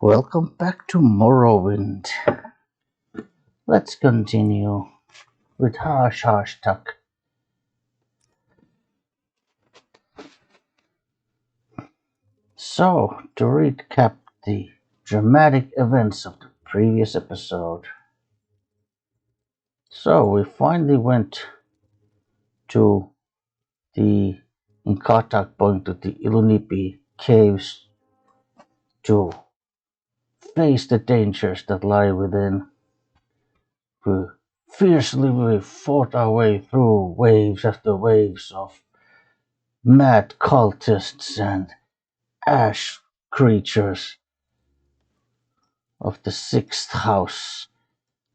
Welcome back to Morrowind. Let's continue with Harsh Tuck. So, to recap the dramatic events of the previous episode. So, we finally went to the Inkatak point to the Ilunipi caves to face the dangers that lie within. We fought our way through waves after waves of mad cultists and ash creatures of the sixth house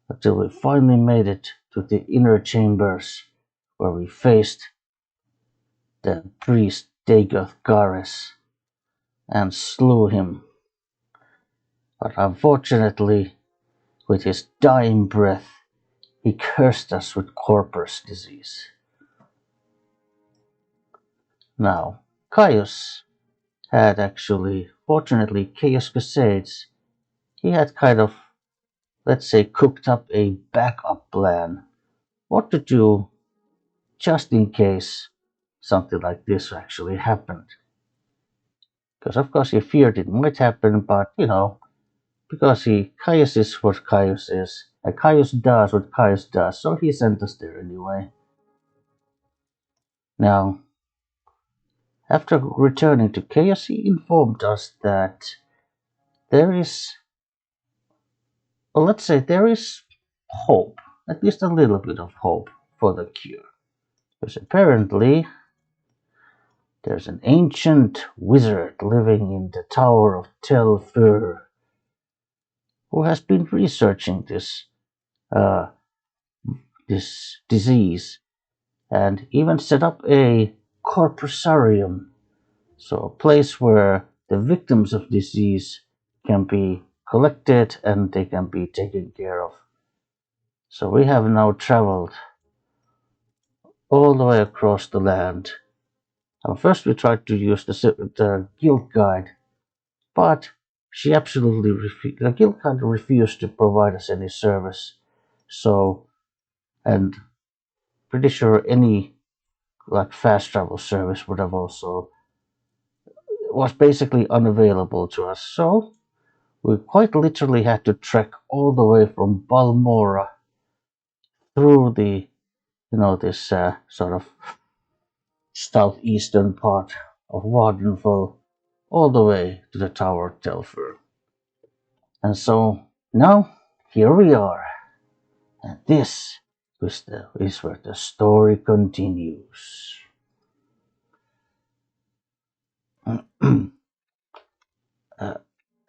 until we finally made it to the inner chambers where we faced the priest Dagoth Gares and slew him. But unfortunately, with his dying breath, he cursed us with Corprus disease. Now, Caius had actually, fortunately, Chaos Crusades, he had kind of, let's say, cooked up a backup plan. What to do just in case something like this actually happened. Because of course he feared it might happen, but because Caius is what Caius is, and Caius does what Caius does, so he sent us there anyway. Now, after returning to Chaos, he informed us that there is, well, let's say there is hope, at least a little bit of hope for the cure. Because apparently there's an ancient wizard living in the tower of Tel Fyr who has been researching this disease and even set up a Corprusarium, so a place where the victims of disease can be collected and they can be taken care of. So we have now traveled all the way across the land. First we tried to use the guild guide, but the guild guide refused to provide us any service. So, and pretty sure any fast travel service would have also was basically unavailable to us. So we quite literally had to trek all the way from Balmora through the this sort of southeastern part of Wardenfell all the way to the Tower of Tel Fyr. And so now here we are, and this is where the story continues.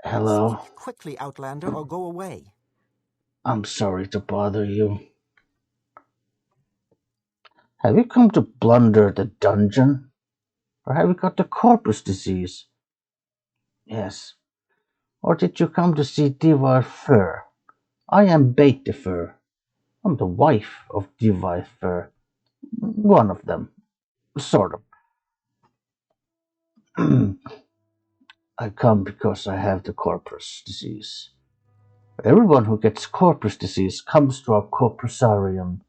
Hello. Speak quickly, Outlander, or go away. I'm sorry to bother you. Have you come to plunder the dungeon? Or have you got the Corpus disease? Yes. Or did you come to see Dwarf Fur? I am Bait the Fur. I'm the wife of Dwarf Fur. One of them. Sort of. I come because I have the Corpus disease. Everyone who gets Corpus disease comes to our Corprusarium.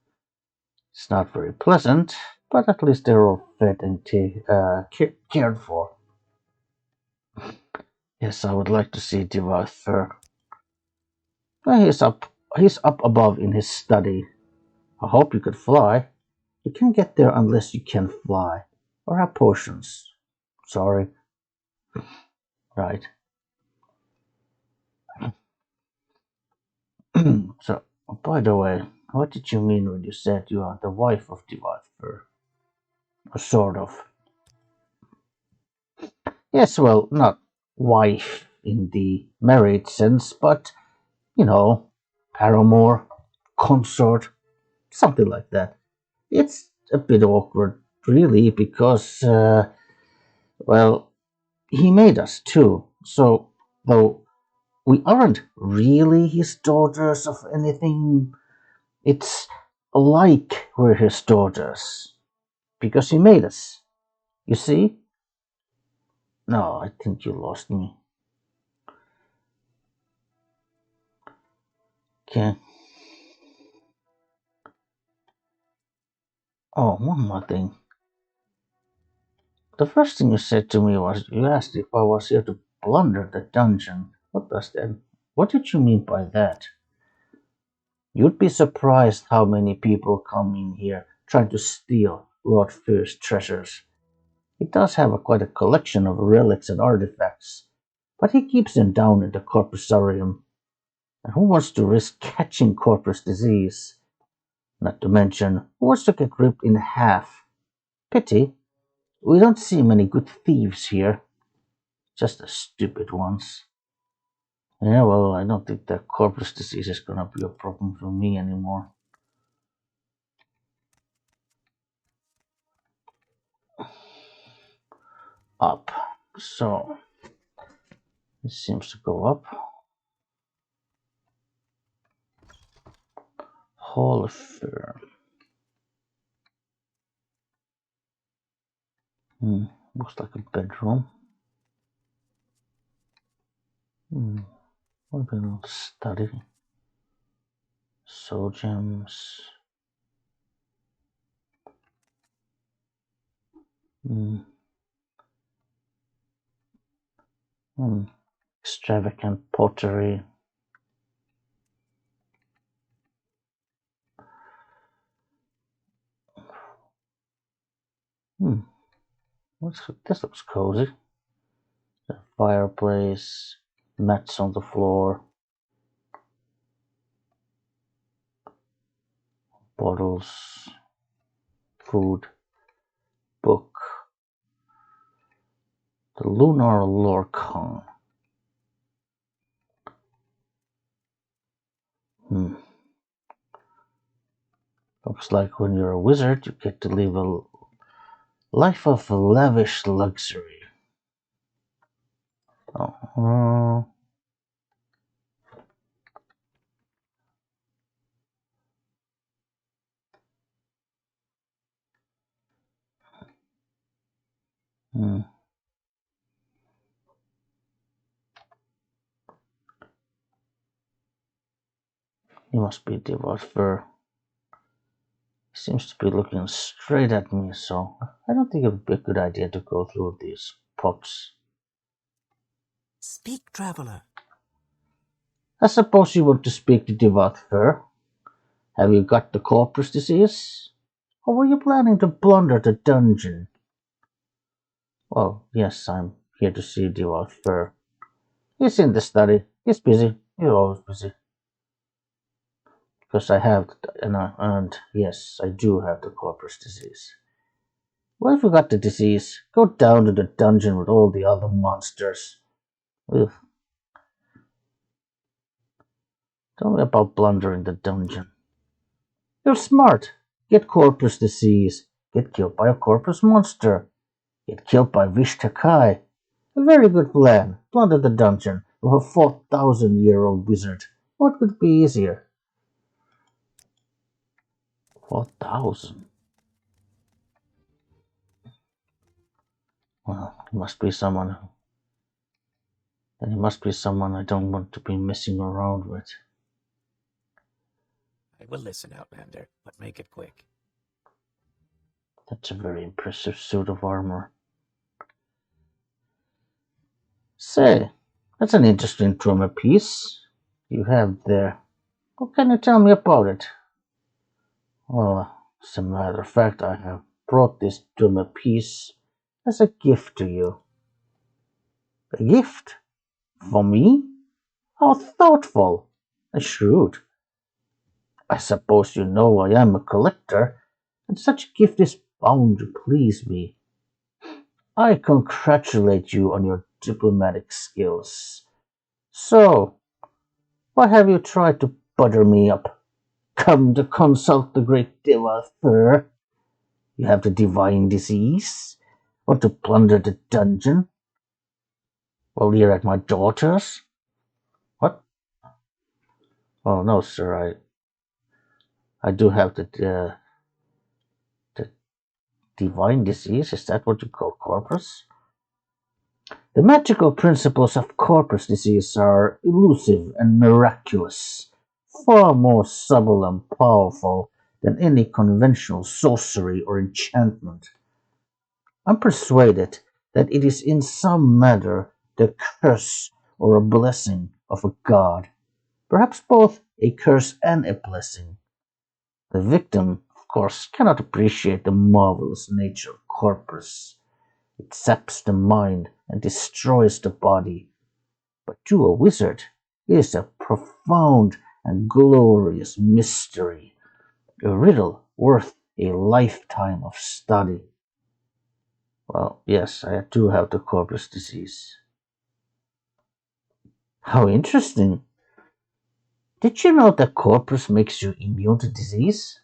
It's not very pleasant, but at least they're all fed and cared for. Yes, I would like to see Dwarf Fur. He's up above in his study. I hope you could fly. You can't get there unless you can fly. Or have potions. Sorry. Right. So, by the way, what did you mean when you said you are the wife of Dwarf Fur? Sort of. Yes, well, not wife in the married sense, but, paramour, consort, something like that. It's a bit awkward, really, because, well, he made us too. So, though we aren't really his daughters of anything, it's like we're his daughters. Because he made us. You see? No, I think you lost me. Okay. Oh, one more thing. The first thing you said to me was you asked if I was here to plunder the dungeon. What did you mean by that? You'd be surprised how many people come in here trying to steal Lord Fyr's treasures. He does have quite a collection of relics and artifacts, but he keeps them down in the Corprusarium. And who wants to risk catching Corprus disease? Not to mention, who wants to get ripped in half? Pity, we don't see many good thieves here. Just the stupid ones. Yeah, well, I don't think that Corprus disease is gonna be a problem for me anymore. Up. So, it seems to go up. Hall of Fyr. Looks like a bedroom. What a little study. Soul gems. Extravagant pottery. This looks cozy. The fireplace, mats on the floor, bottles, food, book. The Lunar Lorcan. Looks like when you're a wizard, you get to live a life of lavish luxury. He must be Dwarf. He seems to be looking straight at me, so I don't think it would be a good idea to go through these pops. Speak, traveler. I suppose you want to speak to Dwarf. Have you got the Corprus disease? Or were you planning to plunder the dungeon? Well, yes, I'm here to see Dwarf. He's in the study. He's busy. He's always busy. Because I have, and yes, I do have the Corprus disease. Well, if you got the disease, go down to the dungeon with all the other monsters. Ugh. Tell me about blundering the dungeon. You're smart. Get Corprus disease. Get killed by a Corprus monster. Get killed by Vishtakai. A very good plan. Plunder the dungeon of a 4,000-year-old wizard. What could be easier? 4,000? Well, he must be someone. Then he must be someone I don't want to be messing around with. I will listen, Outlander, but make it quick. That's a very impressive suit of armor. Say, that's an interesting dwemer piece you have there. What can you tell me about it? Well, as a matter of fact, I have brought this dwemer piece as a gift to you. A gift? For me? How thoughtful and shrewd. I suppose you know I am a collector, and such a gift is bound to please me. I congratulate you on your diplomatic skills. So, why have you tried to butter me up? Come to consult the great Dwarf. You have the divine disease? Want to plunder the dungeon? While you're at my daughter's? What? Oh no, sir. I do have the divine disease. Is that what you call Corprus? The magical principles of Corprus disease are elusive and miraculous, far more subtle and powerful than any conventional sorcery or enchantment. I'm persuaded that it is in some manner the curse or a blessing of a god, perhaps both a curse and a blessing. The victim, of course, cannot appreciate the marvelous nature of Corpus. It saps the mind and destroys the body, but to a wizard it is a profound and glorious mystery, a riddle worth a lifetime of study. Well, yes, I do have the Corpus disease. How interesting. Did you know that Corpus makes you immune to disease?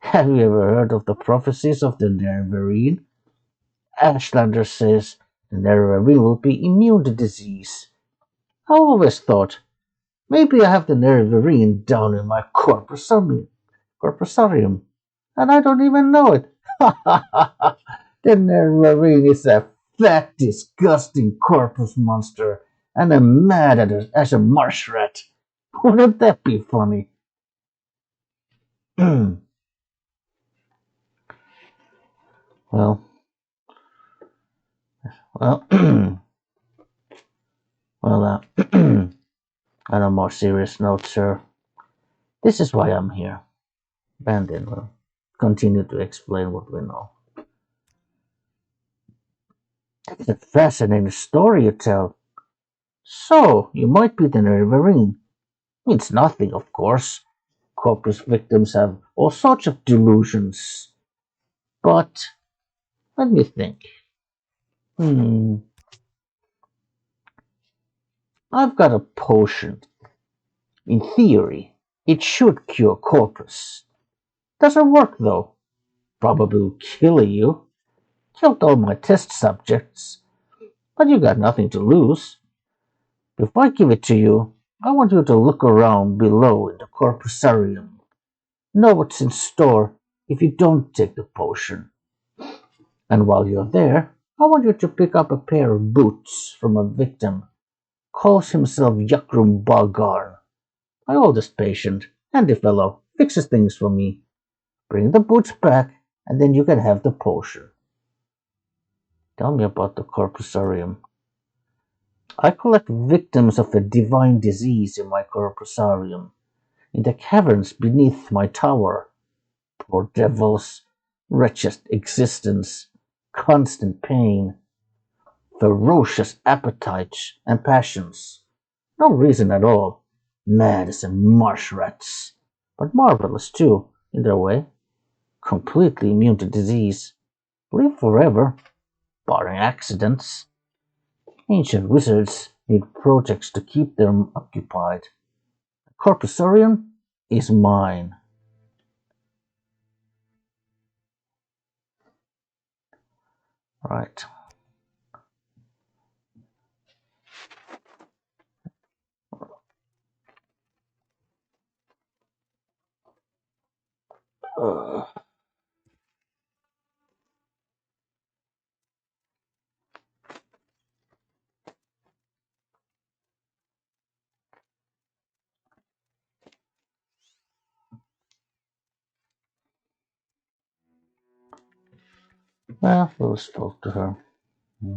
Have you ever heard of the prophecies of the Nervarine? Ashlander says the Nervarine will be immune to disease. I always thought, maybe I have the Nervarine down in my corpusarium, and I don't even know it. The Nervarine is a fat, disgusting corpus monster, and I'm mad at it as a marsh rat. Wouldn't that be funny? well, well, well, on a more serious note, sir, this is why I'm here. Bandin will continue to explain what we know. It's a fascinating story you tell. So, you might be the Nervarine. Means nothing, of course. Corpus victims have all sorts of delusions. But, let me think. Hmm, I've got a potion. In theory, it should cure Corpus. Doesn't work though. Probably will kill you. Killed all my test subjects. But you got nothing to lose. If I give it to you, I want you to look around below in the Corprusarium. Know what's in store if you don't take the potion. And while you're there, I want you to pick up a pair of boots from a victim. Calls himself Yagrun Bagarn. My oldest patient, handy fellow, fixes things for me. Bring the boots back, and then you can have the potion. Tell me about the Corprusarium. I collect victims of a divine disease in my Corprusarium, in the caverns beneath my tower. Poor devils, wretched existence, constant pain, ferocious appetites and passions. No reason at all. Mad as a marsh rats, but marvelous too, in their way. Completely immune to disease. Live forever, barring accidents. Ancient wizards need projects to keep them occupied. The Corprusarium is mine. Right. Uh, well, we'll talk to her. Hmm.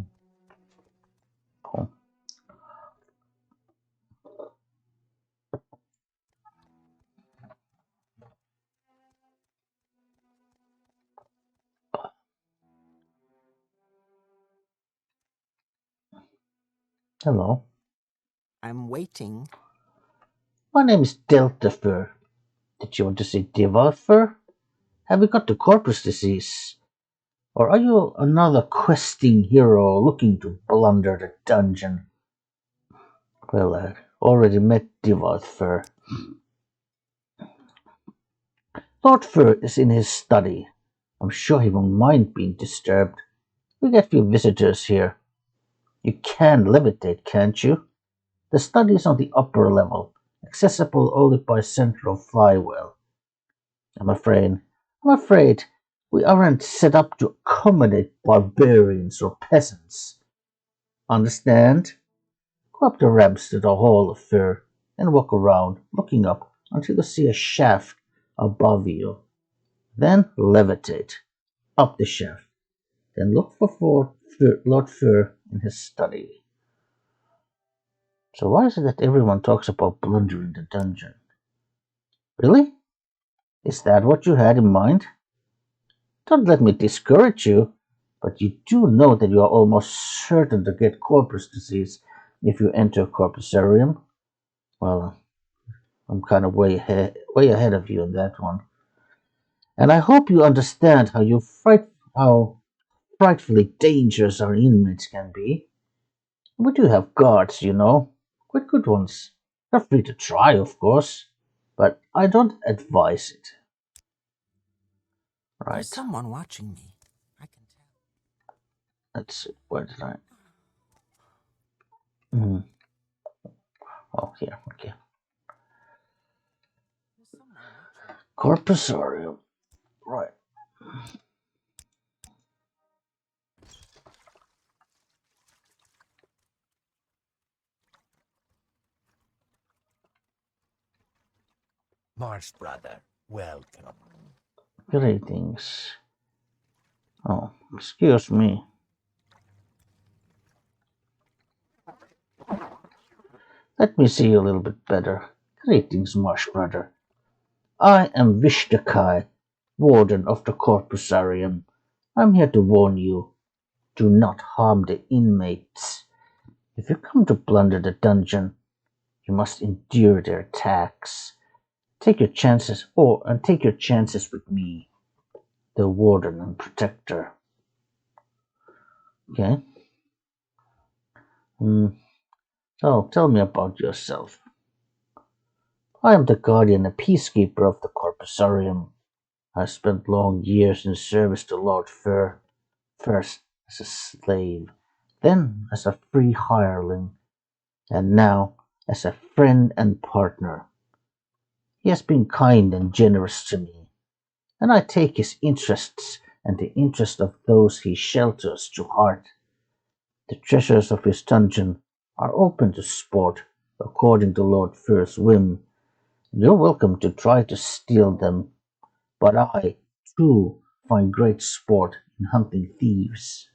Cool. Hello. I'm waiting. My name is Tel Fyr. Did you want to see Dwarf? Have you got the Corpus disease? Or are you another questing hero looking to plunder the dungeon? Well, I already met Dwarf. Lord Fyr is in his study. I'm sure he won't mind being disturbed. We get few visitors here. You can levitate, can't you? The study is on the upper level, accessible only by central flywheel. I'm afraid, I'm afraid we aren't set up to accommodate barbarians or peasants. Understand? Go up the ramps to the Hall of Fyr. and walk around, looking up until you see a shaft above you. Then levitate up the shaft. Then look for Lord Fyr in his study. So why is it that everyone talks about plundering the dungeon? Really? Is that what you had in mind? Don't let me discourage you, but you do know that you are almost certain to get Corprus disease if you enter Corprusarium. Well, I'm kind of way ahead of you on that one. And I hope you understand how frightfully dangerous our inmates can be. We do have guards, you know, quite good ones. They're free to try, of course, but I don't advise it. There's Right. someone watching me. I can tell. Let's see. Where did I? Hmm. Oh, here. Okay. There's someone watching. Corprusarium. Right. Marsh brother, welcome. Greetings. Oh, excuse me. Let me see you a little bit better. Greetings, Marsh brother. I am Vishtakai, warden of the Corprusarium. I'm here to warn you. Do not harm the inmates. If you come to plunder the dungeon, you must endure their attacks. Take your chances, and take your chances with me, the warden and protector. Okay? So, tell me about yourself. I am the guardian and peacekeeper of the Corprusarium. I spent long years in service to Lord Fyr, first as a slave, then as a free hireling, and now as a friend and partner. He has been kind and generous to me, and I take his interests and the interest of those he shelters to heart. The treasures of his dungeon are open to sport according to Lord Fyr's whim. You're welcome to try to steal them, but I, too, find great sport in hunting thieves.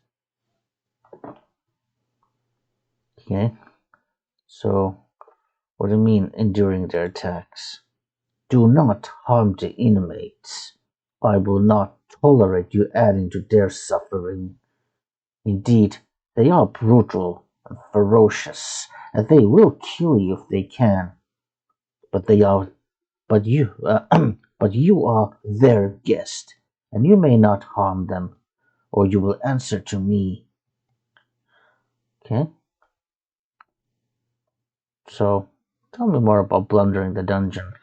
Okay, so what do you mean enduring their attacks? Do not harm the inmates. I will not tolerate you adding to their suffering. Indeed, they are brutal and ferocious, and they will kill you if they can. But they are, but you, but you are their guest, and you may not harm them, or you will answer to me. Okay. So, tell me more about plundering the dungeon.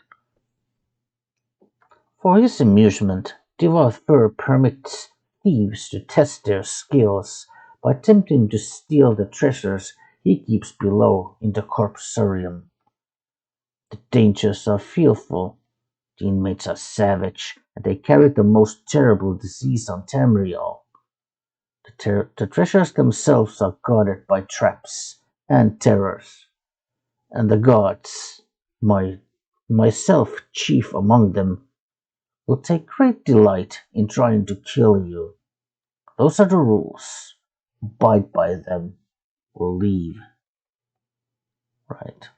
For his amusement, Dwarf permits thieves to test their skills by attempting to steal the treasures he keeps below in the Corprusarium. The dangers are fearful, the inmates are savage, and they carry the most terrible disease on Tamriel. The treasures themselves are guarded by traps and terrors, and the gods, my, myself chief among them, will take great delight in trying to kill you. Those are the rules. Abide by them or leave. Right.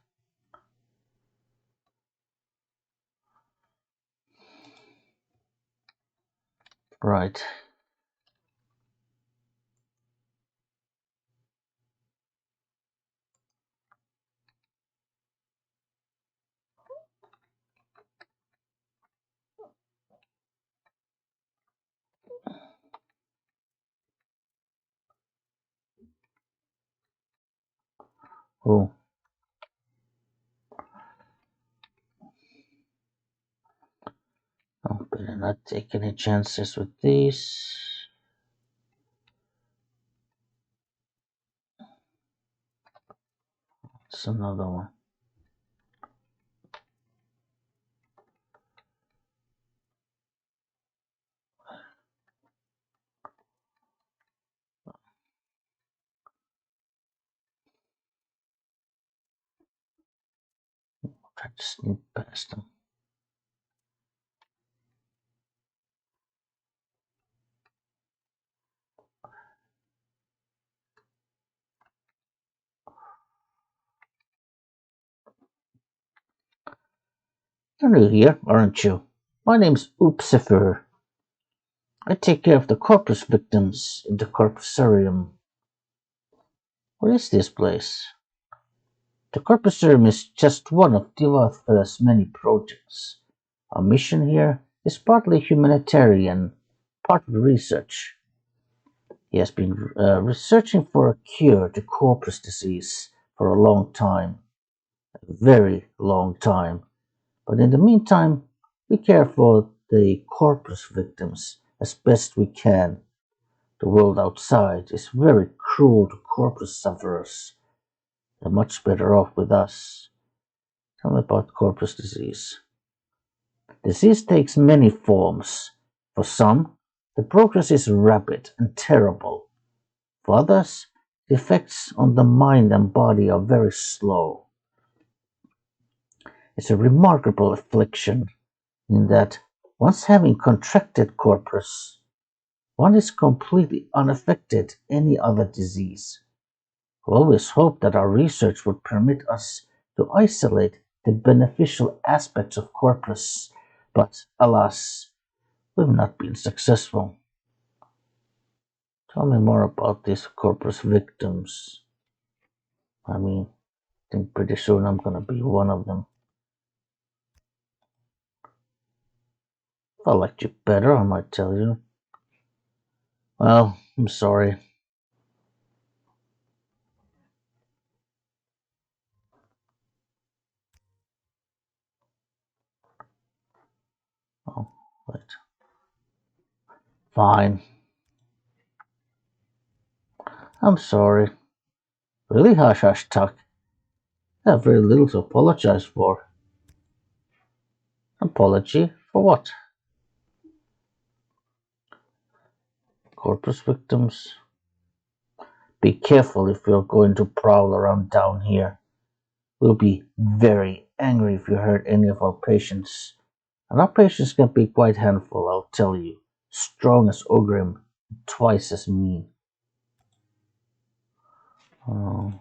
Right. Oh, oh, better not take any chances with these. It's another one. Try to sneak past them. You're new here, aren't you? My name's Oopsifer. I take care of the Corpus victims in the Corprusarium. What is this place? The Corprusarium is just one of Dwarf's many projects. Our mission here is partly humanitarian, partly research. He has been researching for a cure to Corpus disease for a long time, a very long time. But in the meantime, we care for the Corpus victims as best we can. The world outside is very cruel to Corpus sufferers. They're much better off with us. Tell me about Corpus disease. Disease takes many forms. For some, the progress is rapid and terrible. For others, the effects on the mind and body are very slow. It's a remarkable affliction in that once having contracted Corpus, one is completely unaffected any other disease. We always hoped that our research would permit us to isolate the beneficial aspects of Corpus, but alas, we've not been successful. Tell me more about these Corpus victims. I mean, I think pretty soon I'm gonna be one of them. If I liked you better, I might tell you. Well, I'm sorry. Oh, wait. Fine. I'm sorry. Really, hush hush tuck. I have very little to apologize for. Apology for what? Corpus victims? Be careful if you're going to prowl around down here. We'll be very angry if you hurt any of our patients. And our patients can be quite handful, I'll tell you. Strong as Ogrim, twice as mean. Oh.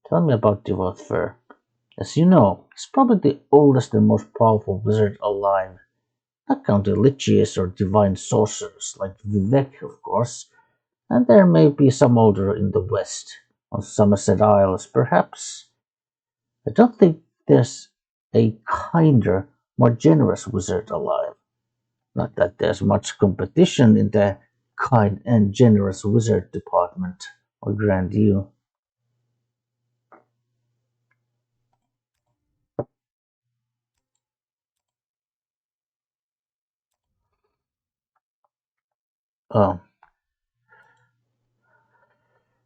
Tell me about Dwarf. As you know, he's probably the oldest and most powerful wizard alive. Not counting liches or divine sorcerers like Vivek, of course, and there may be some older in the west, on Somerset Isles, perhaps. I don't think there's a kinder, more generous wizard alive. Not that there's much competition in the kind and generous wizard department, or grant you. Oh,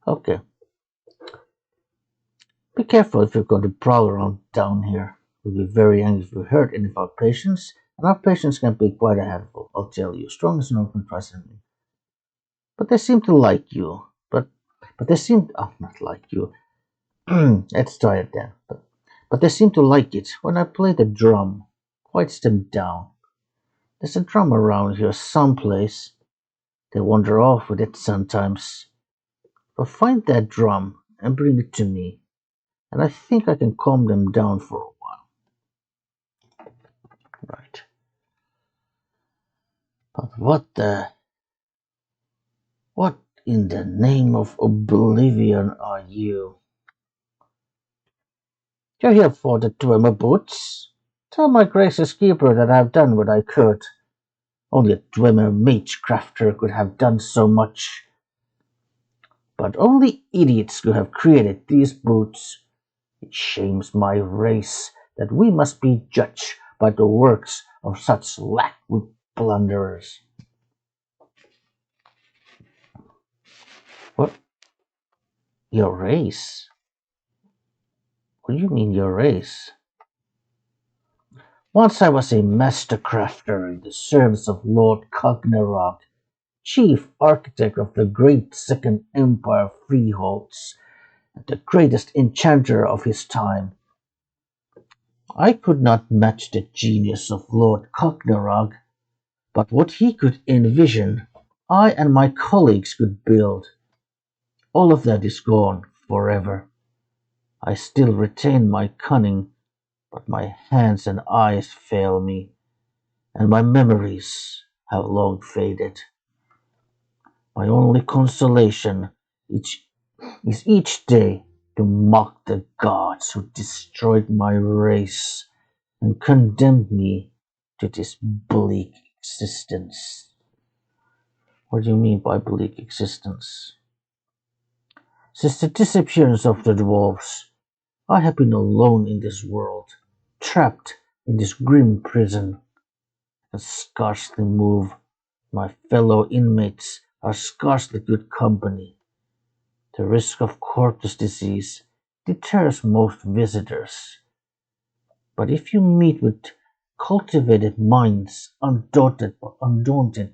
okay. Be careful if you're going to prowl around down here. We'll be very angry if we hurt any of our patients, and our patients can be quite a handful, I'll tell you. Strong as an open trust in me. But they seem to like you. But they seem not like you. Let's try it then. But they seem to like it when I play the drum. Quiets them down. There's a drum around here someplace. They wander off with it sometimes. But find that drum and bring it to me, and I think I can calm them down for a while. Right. But what in the name of oblivion are you? You're here for the dwemer boots? Tell my gracious keeper that I've done what I could. Only a dwemer mage crafter could have done so much. But only idiots could have created these boots. It shames my race that we must be judged by the works of such lack-wit blunderers. What? Your race? What do you mean your race? Once I was a master crafter in the service of Lord Cognarok, chief architect of the great Second Empire freeholds, the greatest enchanter of his time. I could not match the genius of Lord Cognarog, but what he could envision, I and my colleagues could build. All of that is gone forever. I still retain my cunning, but my hands and eyes fail me, and my memories have long faded. My only consolation is each day to mock the gods who destroyed my race and condemned me to this bleak existence. What do you mean by bleak existence? Since the disappearance of the dwarves, I have been alone in this world, trapped in this grim prison. I can scarcely move. My fellow inmates are scarcely good company. The risk of corpus disease deters most visitors, but if you meet with cultivated minds undaunted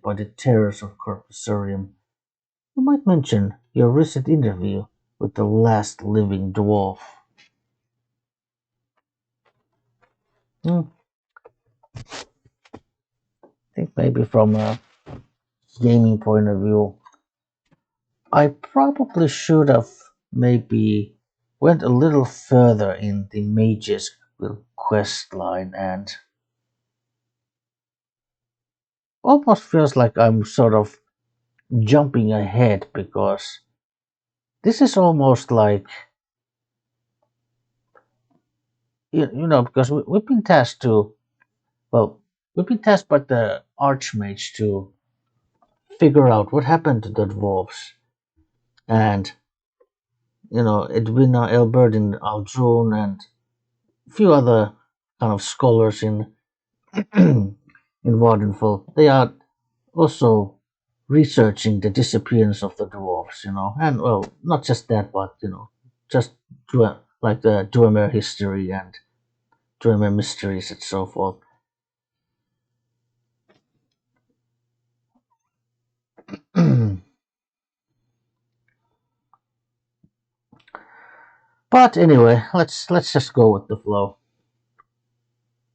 by the terrors of Corprusarium, you might mention your recent interview with the last living dwarf. I think maybe from a gaming point of view, I probably should have maybe went a little further in the Mage's quest line and almost feels like I'm sort of jumping ahead because this is almost like because we've been tasked to well we've been tasked by the Archmage to figure out what happened to the dwarves and Edwina, Elbert, and Aldrun and a few other kind of scholars in in Vardenfell. They are also researching the disappearance of the dwarves, and well, not just that, but just like the dwemer history and dwemer mysteries and so forth. But anyway, let's just go with the flow.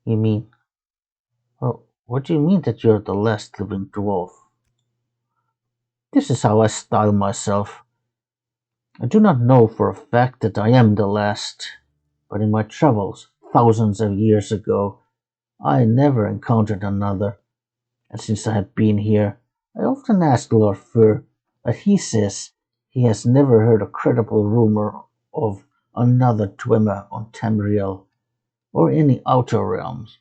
You mean? Oh, what do you mean that you're the last living dwarf? This is how I style myself. I do not know for a fact that I am the last, but in my travels thousands of years ago, I never encountered another, and since I have been here, I often ask Lord Fyr, but he says he has never heard a credible rumor of another dwemer on Tamriel or any outer realms.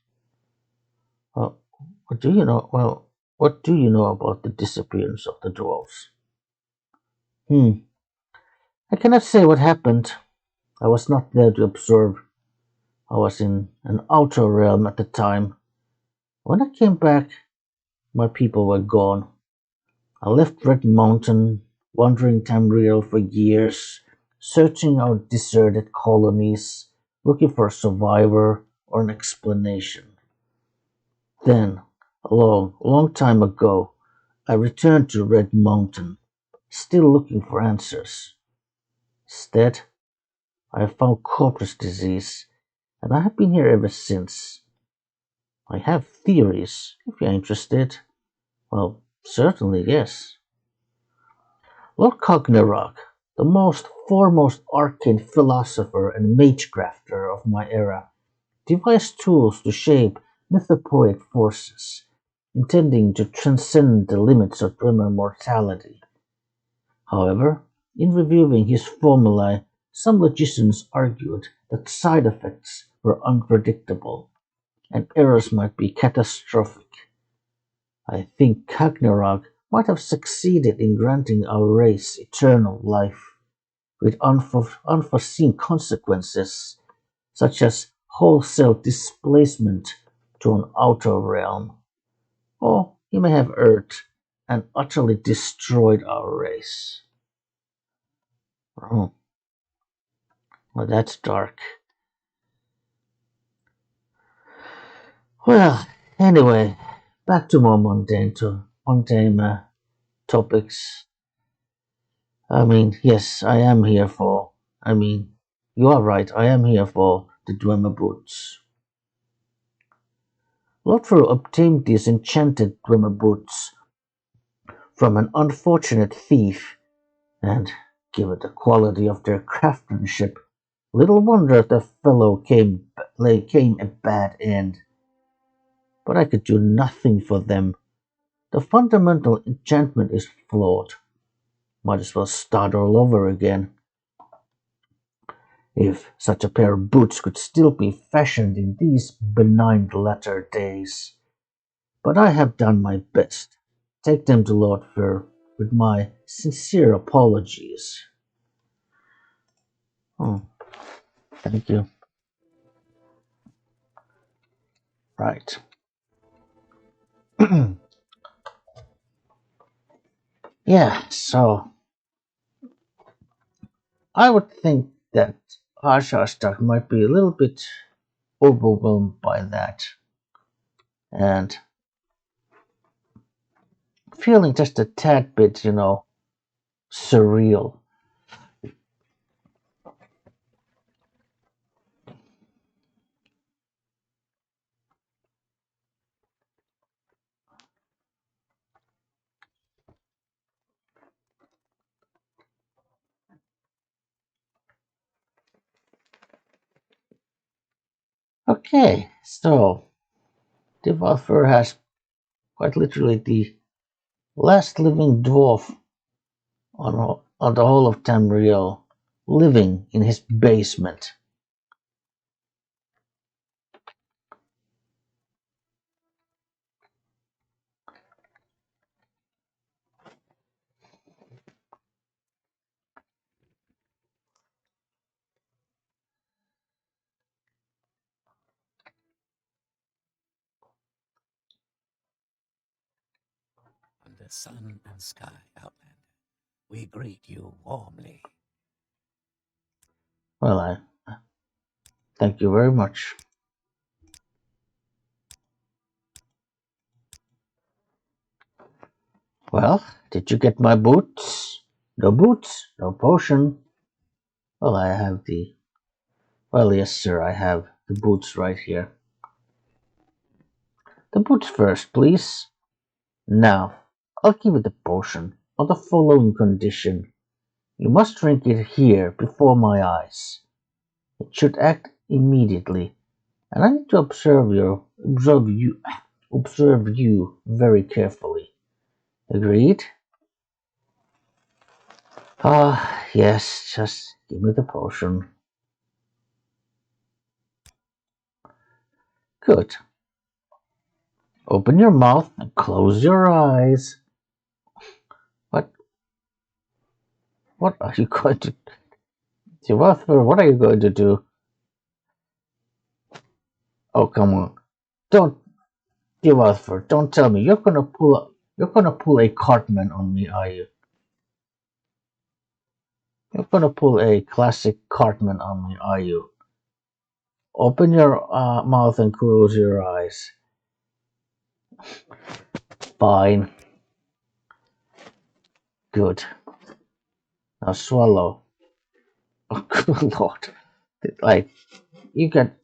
Well, what do you know? Well, what do you know about the disappearance of the dwarves? Hmm, I cannot say what happened. I was not there to observe. I was in an outer realm at the time. When I came back, my people were gone. I left Red Mountain, wandering Tamriel for years, searching out deserted colonies, looking for a survivor or an explanation. Then, a long, long time ago, I returned to Red Mountain, still looking for answers. Instead, I have found Corprus disease, and I have been here ever since. I have theories, if you're interested. Well, certainly, yes. Lord Cognarok, the most foremost arcane philosopher and magecrafter of my era, devised tools to shape mythopoeic forces, intending to transcend the limits of human mortality. However, in reviewing his formulae, some logicians argued that side effects were unpredictable, and errors might be catastrophic. I think Ragnarok might have succeeded in granting our race eternal life, with unforeseen consequences, such as wholesale displacement to an outer realm. Or he may have erred and utterly destroyed our race. Oh, well, that's dark. Well, anyway, back to more mundane topics. I mean, yes, I am here for I mean, you are right, I am here for the dwemer boots. Lord Fur obtained these enchanted dwemer boots from an unfortunate thief, and given the quality of their craftsmanship, little wonder the fellow came a bad end. But I could do nothing for them. The fundamental enchantment is flawed. Might as well start all over again. If such a pair of boots could still be fashioned in these benign latter days. But I have done my best. Take them to Lord Fur with my sincere apologies. Oh, thank you. Right. Yeah, so I would think that Harsha might be a little bit overwhelmed by that and feeling just a tad bit, surreal. Okay, so Dwarf has quite literally the last living dwarf on the whole of Tamriel living in his basement. Under sun and sky, Outlander, we greet you warmly. Well, I thank you very much. Well, did you get my boots? No boots, no potion. Well, I have the. Well, yes, sir, I have the boots right here. The boots first, please. Now, I'll give you the potion on the following condition. You must drink it here before my eyes. It should act immediately, and I need to observe you very carefully. Agreed? Ah, yes, just give me the potion. Good. Open your mouth and close your eyes. What? What are you going to do? What are you going to do? Oh, come on! Don't, don't tell me you're gonna pull a Cartman on me, are you? You're gonna pull a classic Cartman on me, are you? Open your mouth and close your eyes. Fine. Good. Now swallow. Oh, good lord! Like you get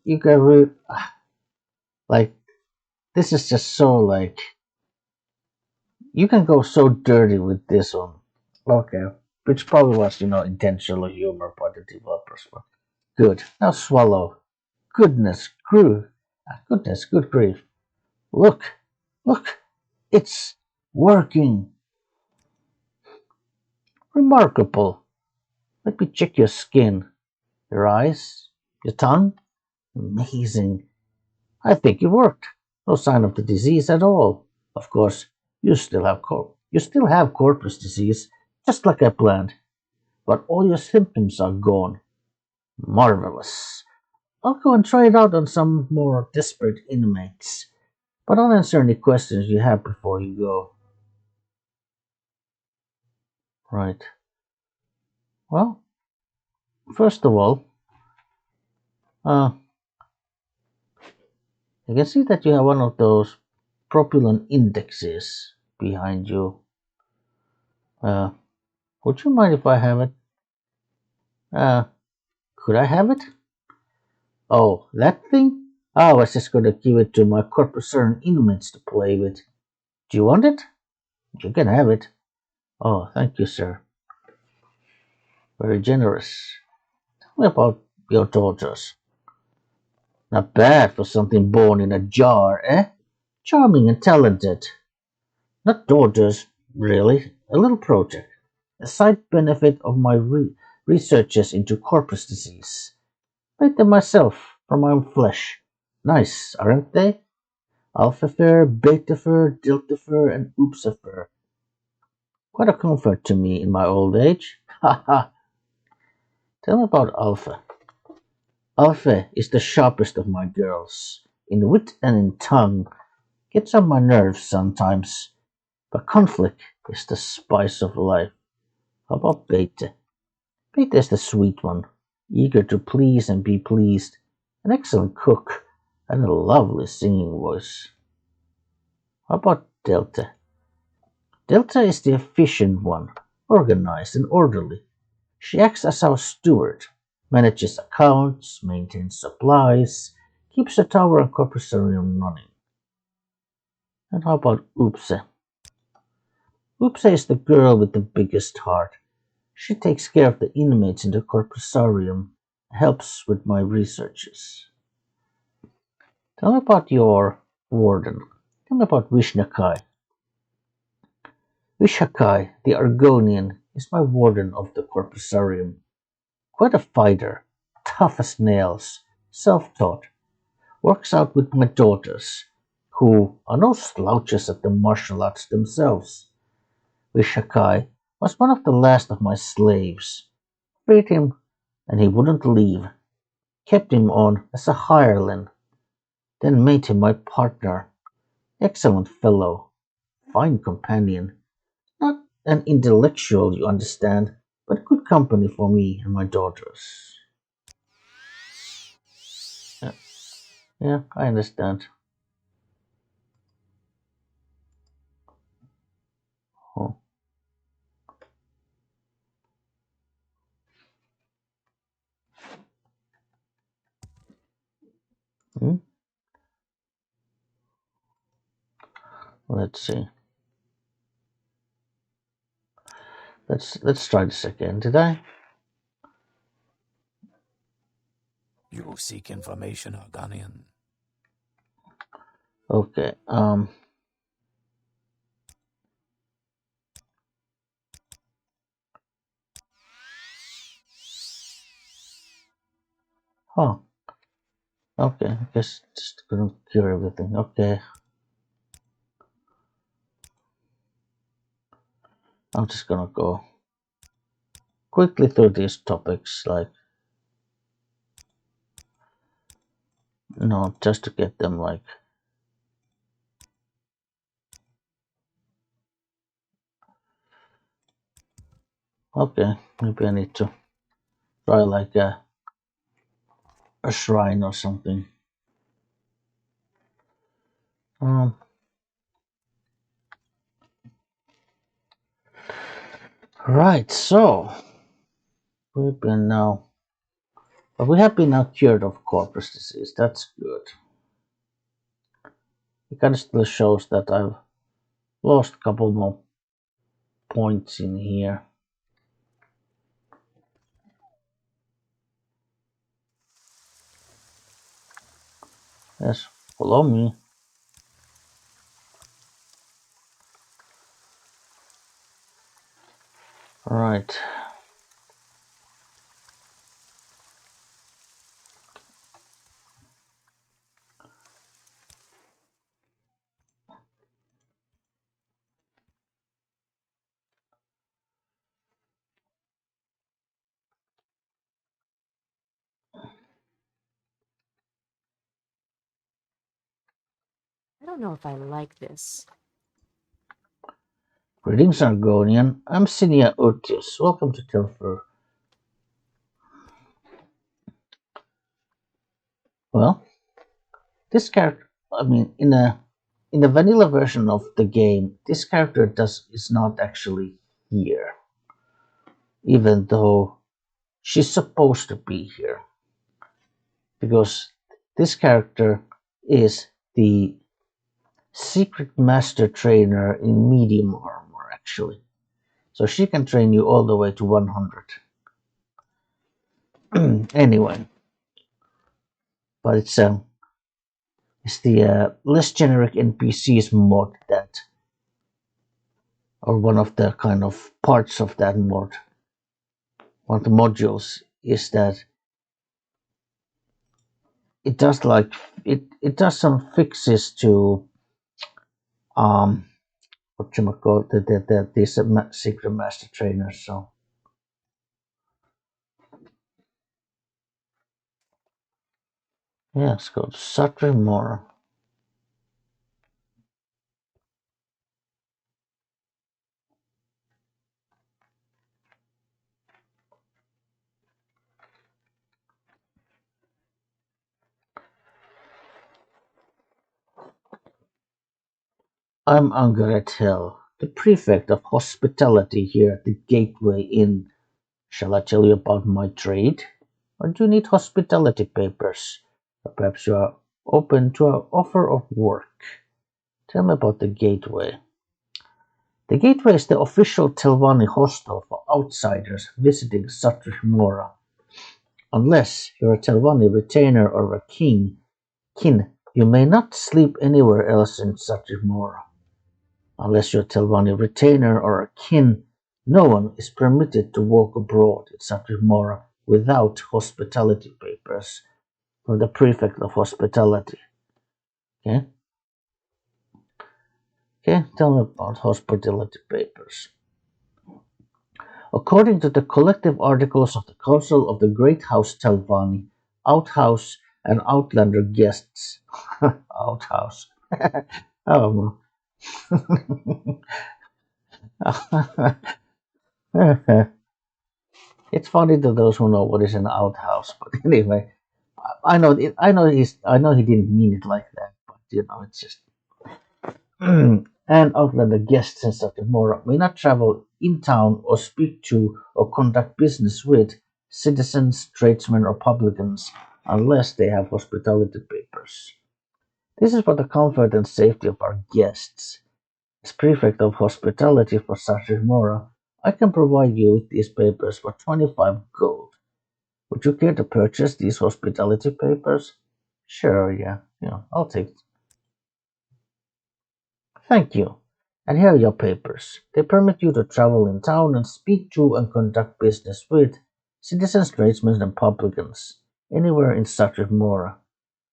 like this is just so like you can go so dirty with this one. Okay, which probably was intentional humor by the developers. But good. Now swallow. Goodness, good grief! Look, it's working. Remarkable. Let me check your skin, your eyes, your tongue. Amazing. I think it worked. No sign of the disease at all. Of course, you still have corpus disease, just like I planned, but all your symptoms are gone. Marvelous. I'll go and try it out on some more desperate inmates, but I'll answer any questions you have before you go. Right. Well, first of all, uh, I can see that you have one of those propulsion indexes behind you. Uh, would you mind if I have it? Could I have it? Oh, that thing? I was just gonna give it to my Corprusarium inmates to play with. Do you want it? You can have it. Oh, thank you, sir. Very generous. Tell me about your daughters. Not bad for something born in a jar, eh? Charming and talented. Not daughters, really. A little project. A side benefit of my researches into corpus disease. Made them myself, from my own flesh. Nice, aren't they? Alpha fur, beta fur, delta fur, and upsa fur. Quite a comfort to me in my old age. Ha ha! Tell me about Alpha. Alpha is the sharpest of my girls. In wit and in tongue. Gets on my nerves sometimes. But conflict is the spice of life. How about Beta? Beta is the sweet one. Eager to please and be pleased. An excellent cook. And a lovely singing voice. How about Delta? Delta is the efficient one. Organized and orderly. She acts as our steward. Manages accounts, maintains supplies, keeps the tower and corpusarium running. And how about Oopse? Oopse is the girl with the biggest heart. She takes care of the inmates in the corpusarium, helps with my researches. Tell me about your warden. Tell me about Vishnakai. Vishakai, the Argonian, is my warden of the corpusarium. Quite a fighter, tough as nails, self-taught. Works out with my daughters, who are no slouches at the martial arts themselves. Vishakai was one of the last of my slaves. Freed him, and he wouldn't leave. Kept him on as a hireling, then made him my partner. Excellent fellow, fine companion. Not an intellectual, you understand, but good company for me and my daughters. Yeah, yeah, I understand. Oh, hmm? Let's see. Let's try this again. Did I? You seek information, Argonian. Okay. Huh. Okay. I guess just couldn't cure everything. Okay. I'm just gonna go quickly through these topics, like, just to get them, like, okay, maybe I need to try like a shrine or something. Um, right, so we've been now, but we have been now cured of corpus disease. That's good. It kind of still shows that I've lost a couple more points in here. Yes, follow me. Right. I don't know if I like this. Greetings, Argonian. I'm Sinia Otius. Welcome to Tel Fyr. Well, this character, I mean, in the vanilla version of the game, this character is not actually here, even though she's supposed to be here because this character is the secret master trainer in medium armor, actually. So she can train you all the way to 100. Anyway, but it's the less generic NPCs mod that, or one of the kind of parts of that mod, one of the modules is that it does like it does some fixes to what you might call these secret master trainers. So yeah, it's called Satrimora. I'm Angaret Hill, the prefect of hospitality here at the Gateway Inn. Shall I tell you about my trade? Or do you need hospitality papers? Or perhaps you are open to an offer of work. Tell me about the Gateway. The Gateway is the official Telvanni hostel for outsiders visiting Satrimora. Unless you're a Telvanni retainer or a kin, you may not sleep anywhere else in Satrimora. Unless you're a Telvanni retainer or a kin, no one is permitted to walk abroad in Satrimora without hospitality papers from the prefect of hospitality. Okay? Okay, tell me about hospitality papers. According to the collective articles of the Council of the Great House Telvanni, outhouse and outlander guests. Outhouse. Oh, it's funny to those who know what is an outhouse, but anyway, I know he didn't mean it like that, but it's just. And outlander guests in Satimora may not travel in town or speak to or conduct business with citizens, tradesmen, or publicans unless they have hospitality papers. This is for the comfort and safety of our guests. As prefect of hospitality for Satimora, I can provide you with these papers for 25 gold. Would you care to purchase these hospitality papers? Sure, yeah, I'll take. Thank you. And here are your papers. They permit you to travel in town and speak to and conduct business with citizens, tradesmen, and publicans anywhere in Satrimora.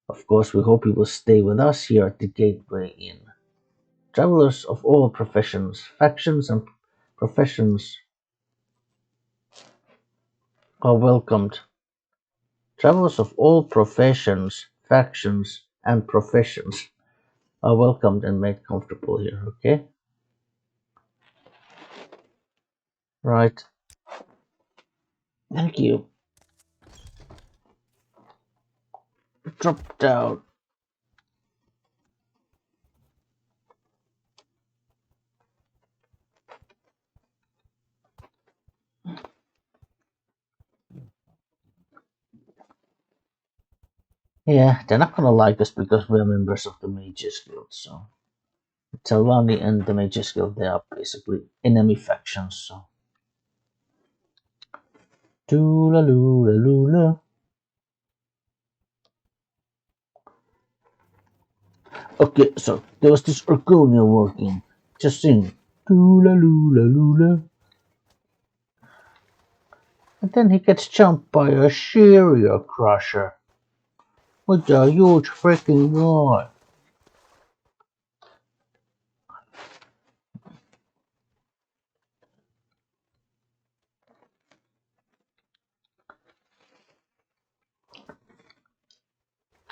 Of course, we hope you will stay with us here at the Gateway Inn. Travelers of all professions, factions, and professions are welcomed. Travelers of all professions, factions, and professions are welcomed and made comfortable here, okay? Right. Thank you. Drop down. Yeah, they're not gonna like us because we're members of the Mages Guild, so. Telvanni and the Mages Guild, they are basically enemy factions, so. Doola loola loola. Okay, so there was this Urgonia working. Just sing. Doola loola loola. And then he gets jumped by a Shearia Crusher. With a huge freaking guy.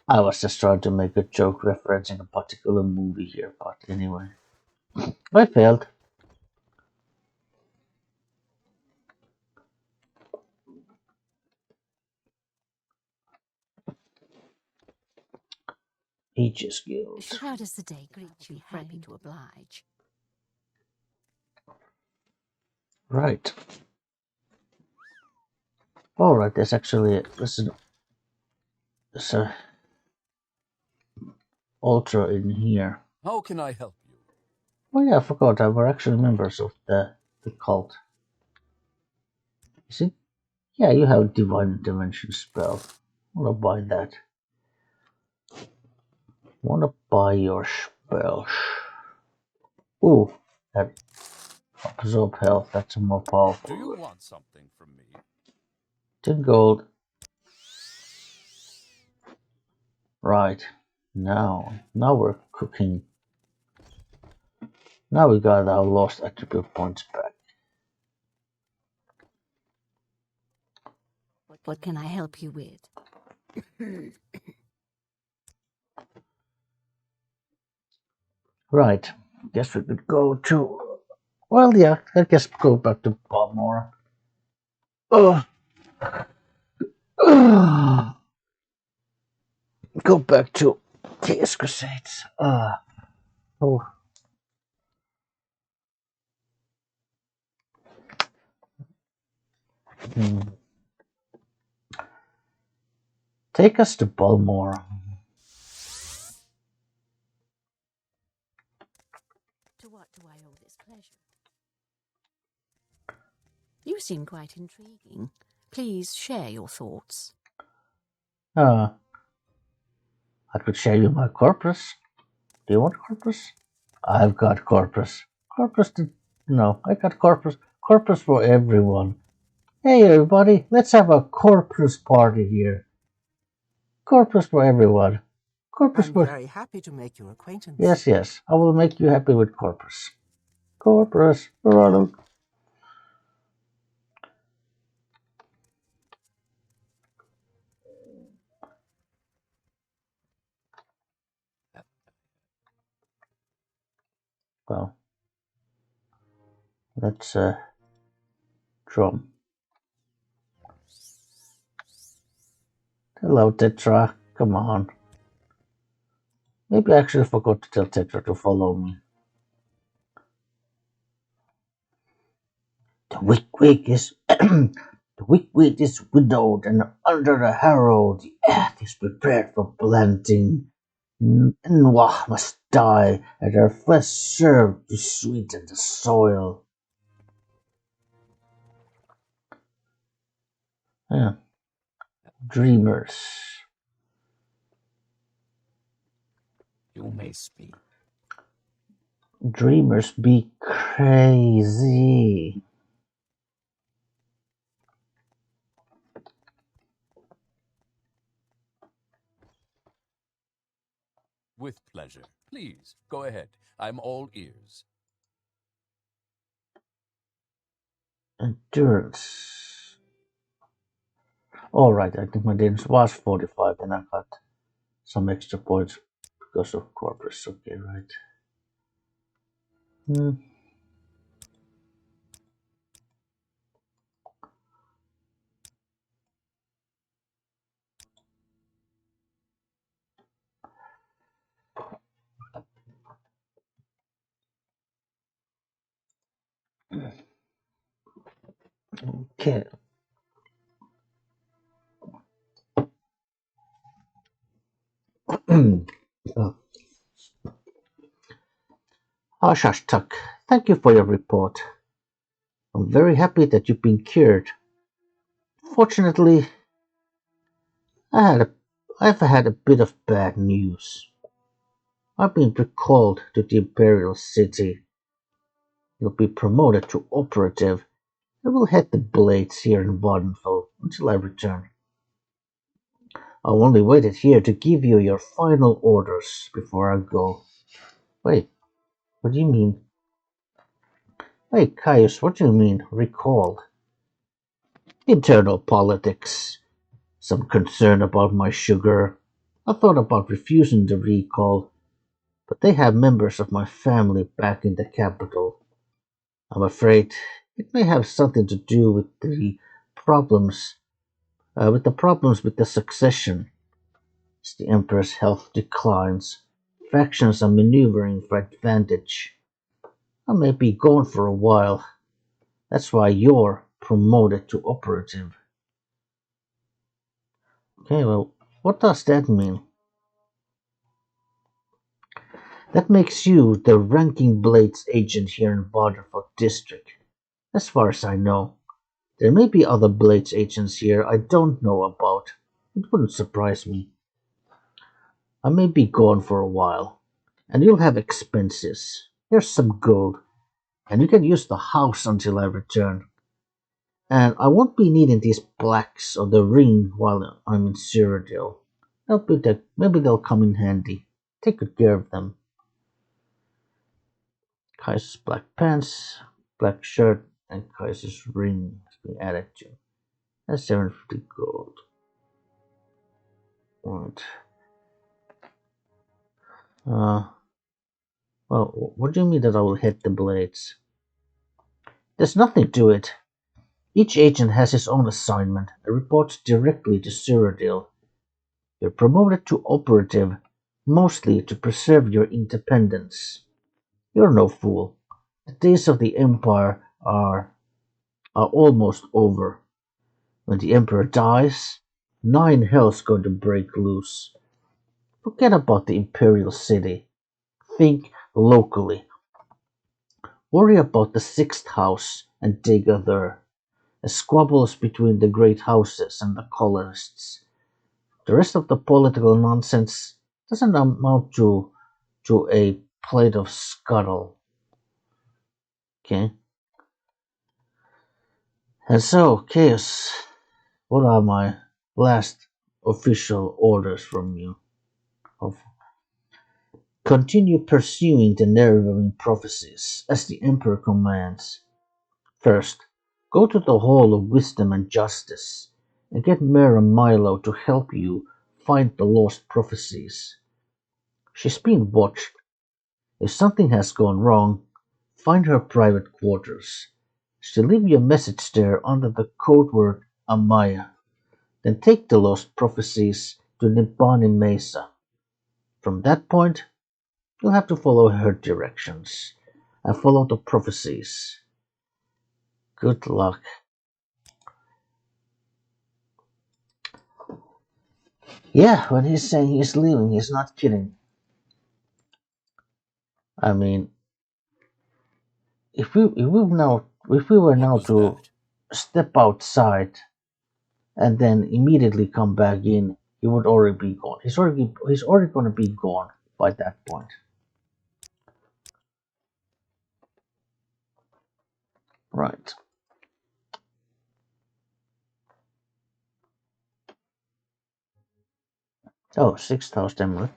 I was just trying to make a joke referencing a particular movie here, but anyway. I failed. Mages Guild. How does the day greet you, friend? Happy to oblige. Right. Alright, there's actually there's a altar in here. How can I help you? Oh yeah, I forgot that we're actually members of the cult. Is it? Yeah, you have divine intervention spell. Wanna buy that? Wanna buy your spell? Ooh, that absorb health. That's a more powerful. Do you want something from me? 10 gold. Right. Now we're cooking. Now we got our lost attribute points back. What can I help you with? Right. Guess we could go to. Well, yeah. I guess go back to Balmora. Go back to Chaos Crusades. Oh. Hmm. Take us to Balmora. To what do I owe this pleasure? You seem quite intriguing. Please share your thoughts. I could share you my Corprus. Do you want Corprus? I've got Corprus. Corprus no, I got Corprus. Corprus for everyone. Hey everybody, let's have a Corprus party here. Corprus for everyone. Corprus I'm for... very happy to make your acquaintance. Yes, I will make you happy with Corprus. Corprus, Ronald. Well, let's drum. Hello, Tetra. Come on. Maybe I actually forgot to tell Tetra to follow me. The wigwig is the wigwig is widowed, and under the harrow the earth is prepared for planting. Nwah must die, and her flesh serve to sweeten the soil. Yeah. Dreamers. You may speak. Dreamers be crazy. With pleasure. Please, go ahead. I'm all ears. Endurance. Alright, I think my endurance was 45 and I got some extra points because of Corpus. Okay, right. Okay. Ashashtak, thank you for your report. I'm very happy that you've been cured. Fortunately, I've had a bit of bad news. I've been recalled to the Imperial City. You'll be promoted to operative and will head the Blades here in Vardenfell until I return. I only waited here to give you your final orders before I go. Wait, what do you mean? Hey, Caius, what do you mean, recalled? Internal politics. Some concern about my sugar. I thought about refusing the recall, but they have members of my family back in the capital. I'm afraid it may have something to do with the problems with the succession. As the Emperor's health declines, factions are maneuvering for advantage. I may be gone for a while. That's why you're promoted to operative. Okay, well, what does that mean? That makes you the ranking Blades agent here in Waterford District. As far as I know, there may be other Blades agents here I don't know about. It wouldn't surprise me. I may be gone for a while, and you'll have expenses. Here's some gold, and you can use the house until I return. And I won't be needing these plaques or the ring while I'm in Cyrodiil. Maybe they'll come in handy. Take good care of them. Kaiser's black pants, black shirt, and Kaiser's ring has been added to. That's 750 gold. Right. Well, what do you mean that I will hit the blades? There's nothing to it. Each agent has his own assignment and reports directly to Cyrodiil. You're promoted to operative, mostly to preserve your independence. You're no fool. The days of the Empire are almost over. When the Emperor dies, 9 hell's going to break loose. Forget about the Imperial City. Think locally. Worry about the 6th house and Dagger there. The squabbles between the great houses and the colonists. The rest of the political nonsense doesn't amount to a plate of scuttle. Okay? And so, Chaos, what are my last official orders from you? Continue pursuing the narrowing prophecies, as the Emperor commands. First, go to the Hall of Wisdom and Justice, and get Mera Milo to help you find the lost prophecies. She's being watched. If something has gone wrong, find her private quarters. She'll leave you a message there under the code word Amaya. Then take the lost prophecies to Nibbani Mesa. From that point, you'll have to follow her directions and follow the prophecies. Good luck. Yeah, when he's saying he's leaving, he's not kidding. I mean, if we were What now was to that? step outside and then immediately come back in, he would already be gone. He's already going to be gone by that point. Right. Oh, 6,000 emerald.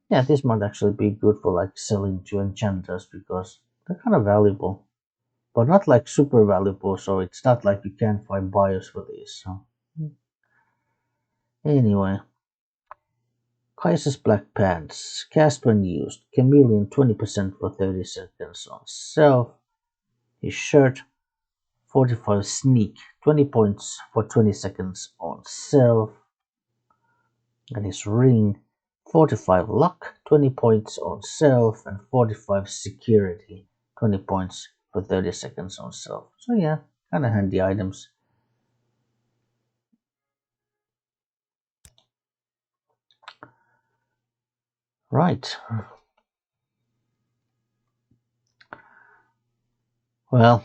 Yeah, this might actually be good for like selling to enchanters because they're kind of valuable, but not like super valuable. So it's not like you can't find buyers for these. So anyway, Kaiser's black pants cast when used. Chameleon 20% for 30 seconds on self. His shirt 45 sneak 20 points for 20 seconds on self. And his ring 45 luck 20 points on self and 45 security 20 points for 30 seconds on self. So yeah, kind of handy items. Right. Well,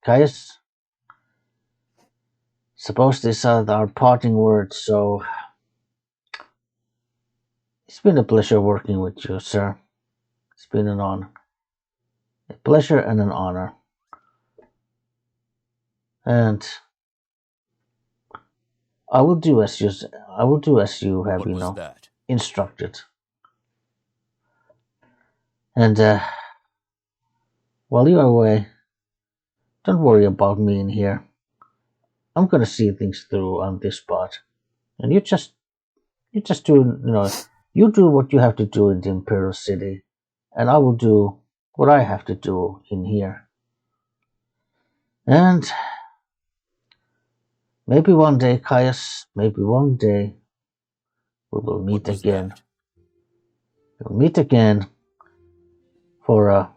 guys, suppose these are our parting words, so it's been a pleasure working with you, sir. It's been an honor. A pleasure and an honor. And I will do as you have, What was that? instructed. And while you're away, don't worry about me in here. I'm gonna see things through on this part. And you just do you do what you have to do in the Imperial City, and I will do what I have to do in here. And maybe one day, Caius, maybe one day we will What meet was again. that? We'll meet again for a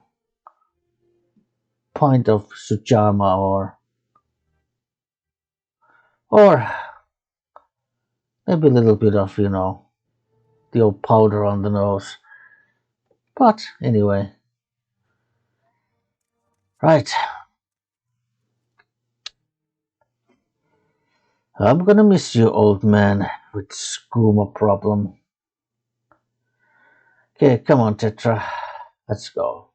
pint of Sujama or Maybe a little bit of, the old powder on the nose. But anyway. Right. I'm gonna miss you, old man, with skooma problem. Okay, come on, Tetra. Let's go.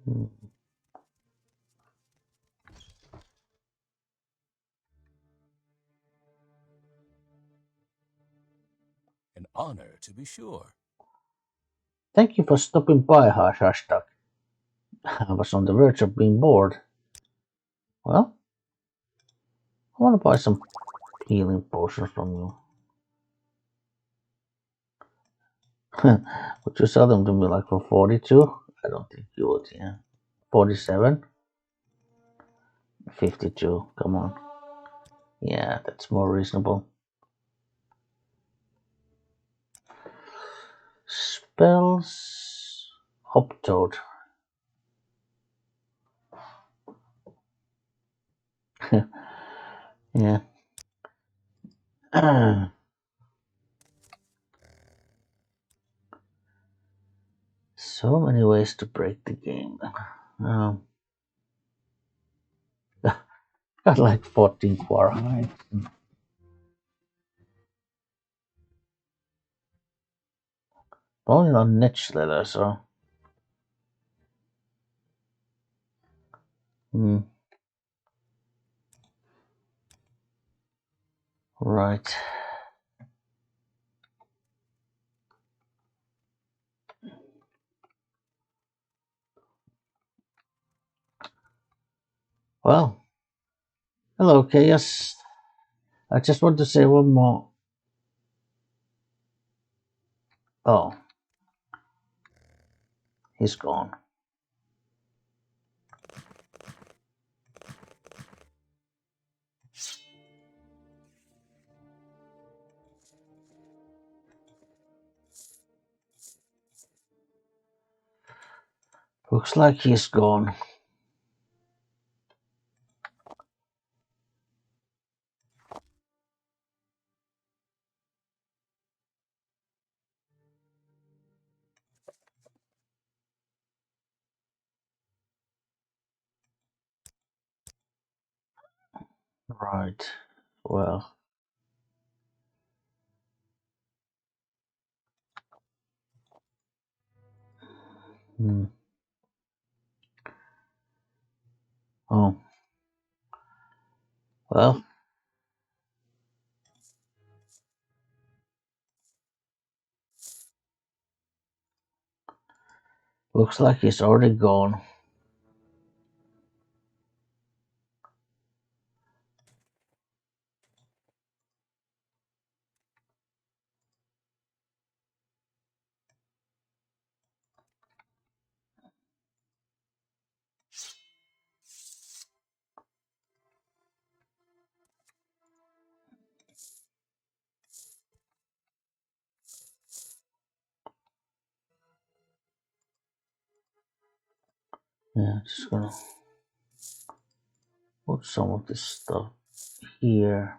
Hmm. An honor, to be sure. Thank you for stopping by, Hashtag. I was on the verge of being bored. Well, I want to buy some healing potions from you. Would you sell them to me like for 42? I don't think you would, yeah. 47? 52, come on. Yeah, that's more reasonable. Spells... Hoptoad. Yeah. So many ways to break the game. Um, got like 14 Fahrenheit. Only on niche leather, so. Right. Well, hello, Chaos. I just want to say one more. Oh, he's gone. Looks like he's gone. Right. Well. Hmm. Oh. Well. Looks like he's already gone. Yeah, just gonna put some of this stuff here.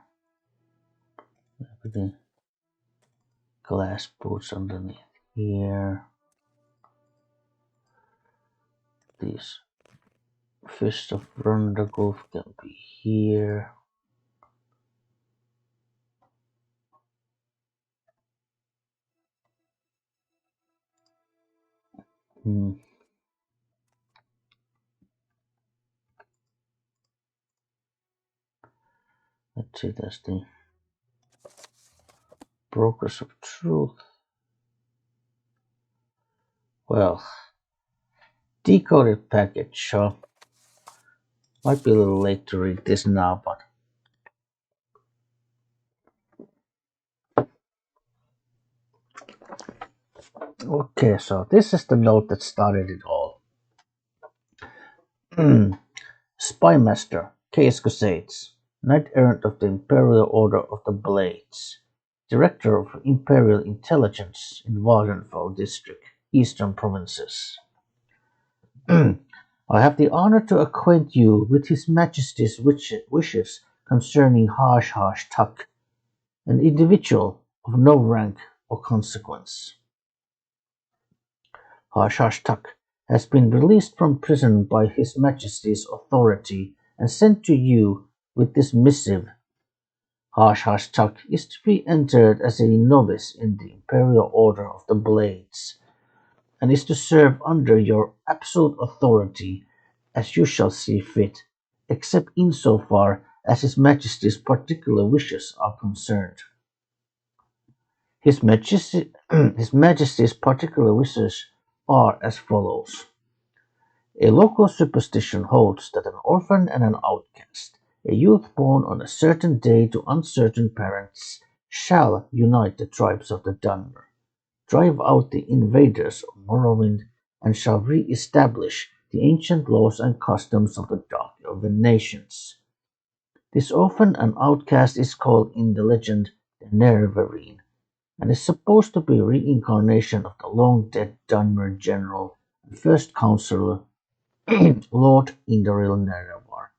Put the glass boots underneath here. These Fist of Rundagulf can be here. Hmm. Let's see, that's the Brokers of Truth. Well, decoded package, so might be a little late to read this now, but okay, so this is the note that started it all. Spymaster, Case Crusades, Knight Errant of the Imperial Order of the Blades, Director of Imperial Intelligence in Wagenfell District, Eastern Provinces. I have the honor to acquaint you with His Majesty's wishes concerning Hash Tuck, an individual of no rank or consequence. Hash Tuck has been released from prison by His Majesty's authority and sent to you with this missive. Hash Tuck is to be entered as a novice in the Imperial Order of the Blades, and is to serve under your absolute authority as you shall see fit, except insofar as His Majesty's particular wishes are concerned. His Majesty's particular wishes are as follows. A local superstition holds that an orphan and an outcast, a youth born on a certain day to uncertain parents, shall unite the tribes of the dwemer, drive out the invaders of Morrowind, and shall re-establish the ancient laws and customs of the Dark Elven nations. This orphan and outcast is called in the legend the Nerevarine, and is supposed to be a reincarnation of the long-dead dwemer general and first counselor Lord Indoril Nerevar.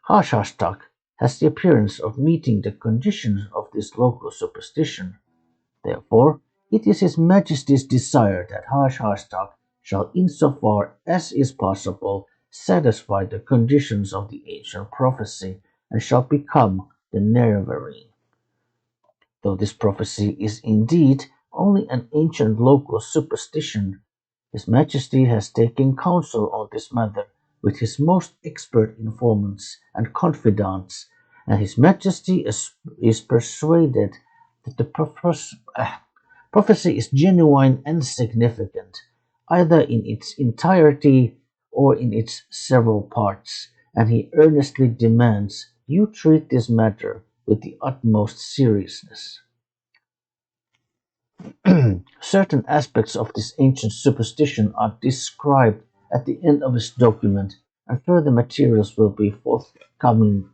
Hashtuck has the appearance of meeting the conditions of this local superstition. Therefore, it is His Majesty's desire that Hashtuck shall, insofar as is possible, satisfy the conditions of the ancient prophecy, and shall become the Nerevarine. Though this prophecy is indeed only an ancient local superstition, His Majesty has taken counsel on this matter with his most expert informants and confidants, and His Majesty is persuaded that the prophecy is genuine and significant, either in its entirety or in its several parts, and he earnestly demands you treat this matter with the utmost seriousness. Certain aspects of this ancient superstition are described at the end of this document, and further materials will be forthcoming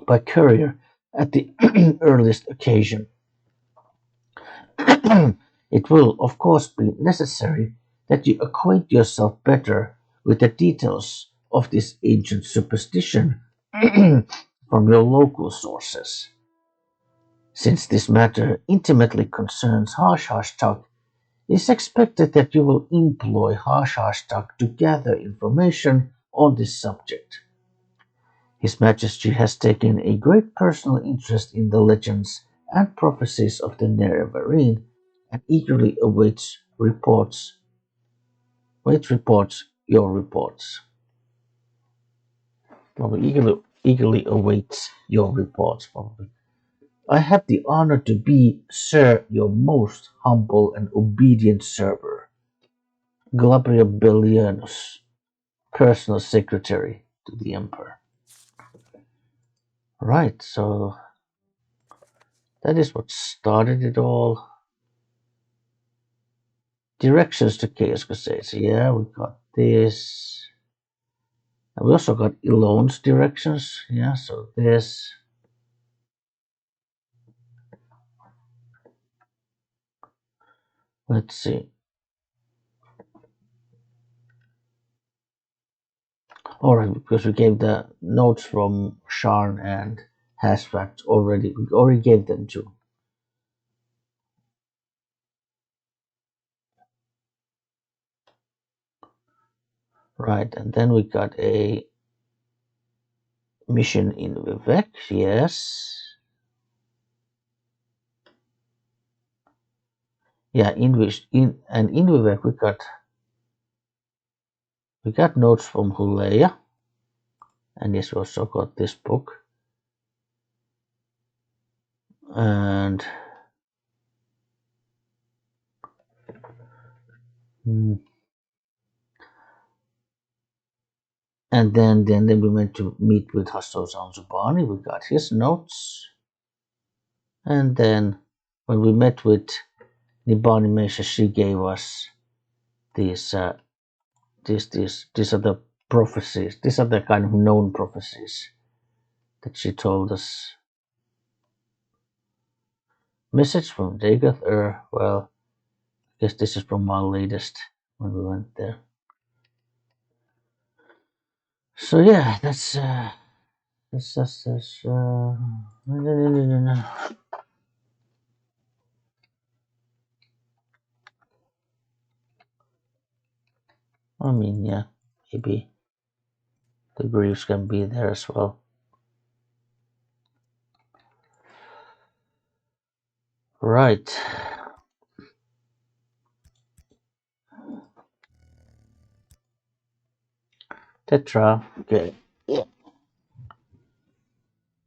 by courier at the earliest occasion. It will, of course, be necessary that you acquaint yourself better with the details of this ancient superstition from your local sources. Since this matter intimately concerns Hashtuck, it is expected that you will employ Hashtuck to gather information on this subject. His Majesty has taken a great personal interest in the legends and prophecies of the Nerevarine, and eagerly awaits your reports. Probably eagerly awaits your reports, probably. I have the honor to be, sir, your most humble and obedient server, Glabria Bellianus, personal secretary to the Emperor. Right, so that is what started it all. Directions to Chaos Crusades. Yeah, we got this. And we also got Elone's directions. Yeah, so this. Let's see. Alright, because we gave the notes from Sharn and Hasfact already. We already gave them to. Right, and then we got a mission in Vivek, yes. Yeah, in Vivek we got notes from Huleya, and yes, we also got this book. And then we went to meet with Hasso Zanzubani. We got his notes. And then when we met with Nibani Mesha, she gave us these are the prophecies. These are the kind of known prophecies that she told us. Message from Dagoth well, I guess this is from our latest when we went there. So yeah, that's I mean, yeah, maybe the briefs can be there as well. Right. Tetra. Okay. Yeah.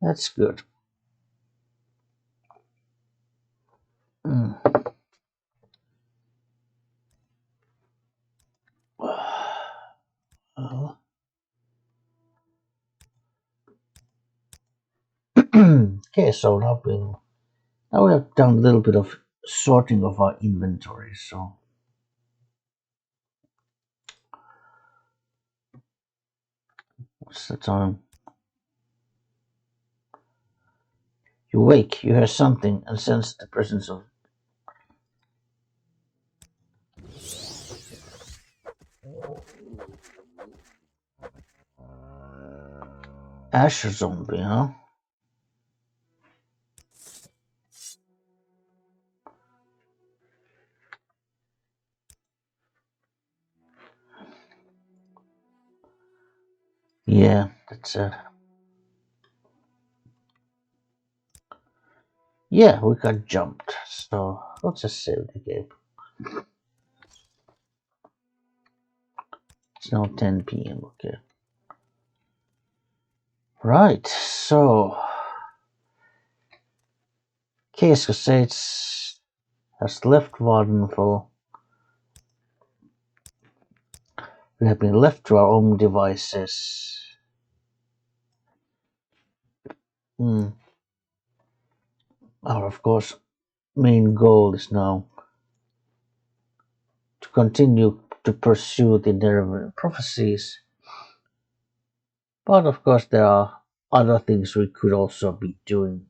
That's good. Mm. Well. Okay, so now we have done a little bit of sorting of our inventory, so what's the time? You wake, you hear something, and sense the presence of Ash zombie, huh? Yeah, that's it. Yeah, we got jumped, so let's just save the game. It's now 10 p.m. Okay. Right, so Case Cassettes has left Vardenfell. We have been left to our own devices. Our, of course, main goal is now to continue to pursue the Nervan prophecies. But of course, there are other things we could also be doing.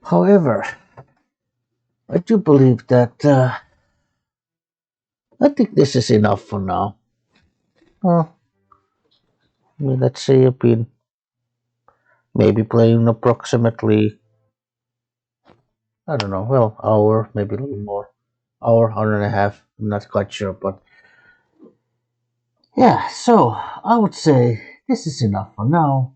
However, I do believe that I think this is enough for now. I mean, let's say I've been maybe playing approximately, I don't know, well, hour, maybe a little more, hour and a half. I'm not quite sure, but yeah. So I would say this is enough for now.